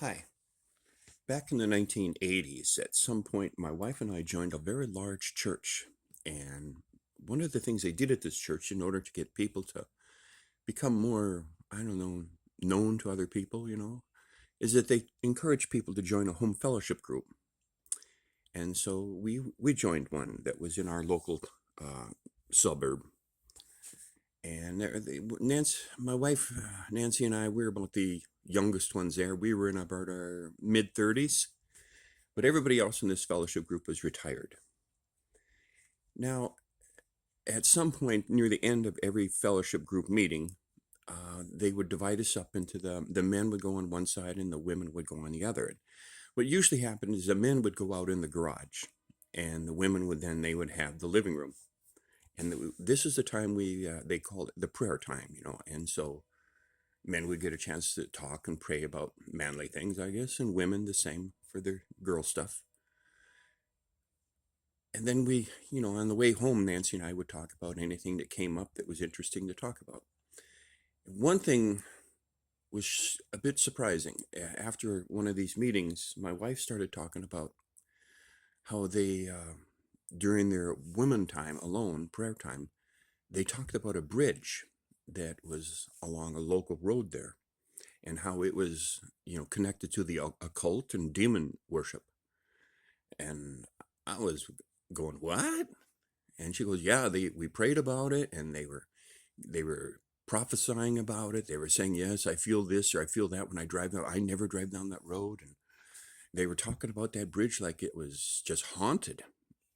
Hi. Back in the 1980s, at some point, my wife and I joined a very large church. And one of the things they did at this church in order to get people to become more, I don't know, known to other people, is that they encourage people to join a home fellowship group. And so we joined one that was in our local uh, suburb. And my wife, Nancy, and I, we were about the youngest ones there. We were in about our mid 30s. But everybody else in this fellowship group was retired. Now, at some point near the end of every fellowship group meeting, they would divide us up into the men would go on one side and the women would go on the other. And what usually happened is the men would go out in the garage, and the women would they would have the living room. And this is the time they called it the prayer time. And so men would get a chance to talk and pray about manly things, I guess, and women the same for their girl stuff. And then on the way home, Nancy and I would talk about anything that came up that was interesting to talk about. One thing was a bit surprising. After one of these meetings, my wife started talking about how during their women time alone, prayer time, they talked about a bridge that was along a local road there and how it was, connected to the occult and demon worship. And I was going, what? And she goes, yeah, we prayed about it, and they were prophesying about it. They were saying, yes, I feel this or I feel that when I drive down. I never drive down that road. And they were talking about that bridge like it was just haunted.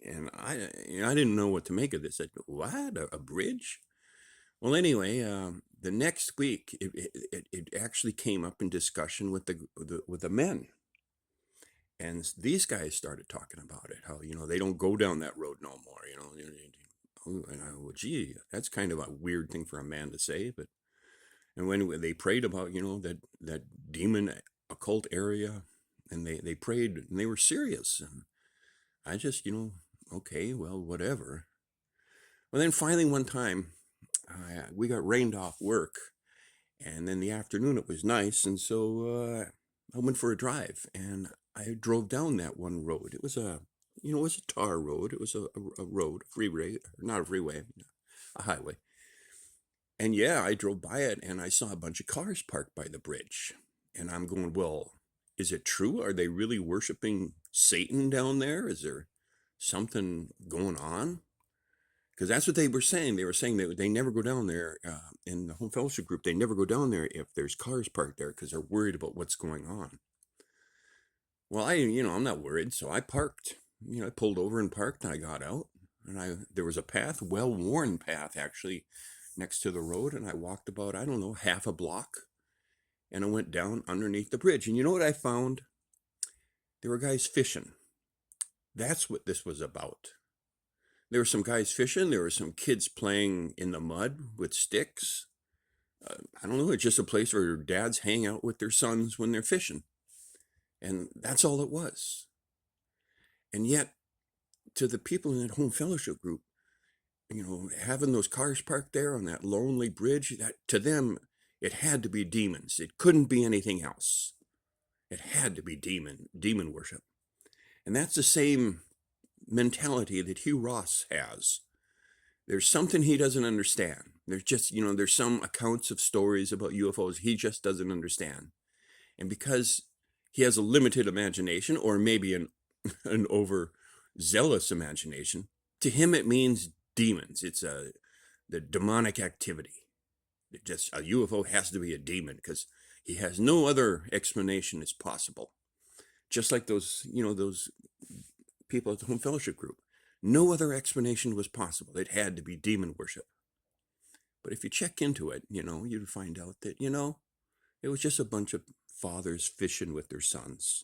And I didn't know what to make of this. I said, what, a bridge? Well, anyway, the next week it actually came up in discussion with the men. And these guys started talking about it, how, they don't go down that road no more. And I, well, gee, that's kind of a weird thing for a man to say. And when they prayed about, that demon occult area, and they prayed and they were serious. And I just, okay, well, whatever. Well, then finally one time, we got rained off work. And then the afternoon it was nice. And so I went for a drive, and I drove down that one road. It was it was a tar road. It was a road, a freeway, not a freeway, a highway. And yeah, I drove by it and I saw a bunch of cars parked by the bridge. And I'm going, well, is it true? Are they really worshiping Satan down there? Is there something going on? Because that's what they were saying. They were saying that they never go down there in the home fellowship group. They never go down there if there's cars parked there because they're worried about what's going on. Well, I'm not worried. So I parked, I pulled over and parked, and I got out, and there was a path, well-worn path actually, next to the road. And I walked about, I don't know, half a block, and I went down underneath the bridge. And you know what I found? There were guys fishing. That's what this was about. There were some guys fishing. There were some kids playing in the mud with sticks. I don't know. It's just a place where dads hang out with their sons when they're fishing. And that's all it was. And yet, to the people in that home fellowship group, having those cars parked there on that lonely bridge, that to them, it had to be demons. It couldn't be anything else. It had to be demon worship. And that's the same mentality that Hugh Ross has. There's something he doesn't understand. There's just, there's some accounts of stories about UFOs he just doesn't understand. And because he has a limited imagination, or maybe an overzealous imagination, to him it means demons. It's the demonic activity. A UFO has to be a demon because he has no other explanation as possible. Just like those people at the home fellowship group. No other explanation was possible. It had to be demon worship. But if you check into it, you'd find out that, it was just a bunch of fathers fishing with their sons.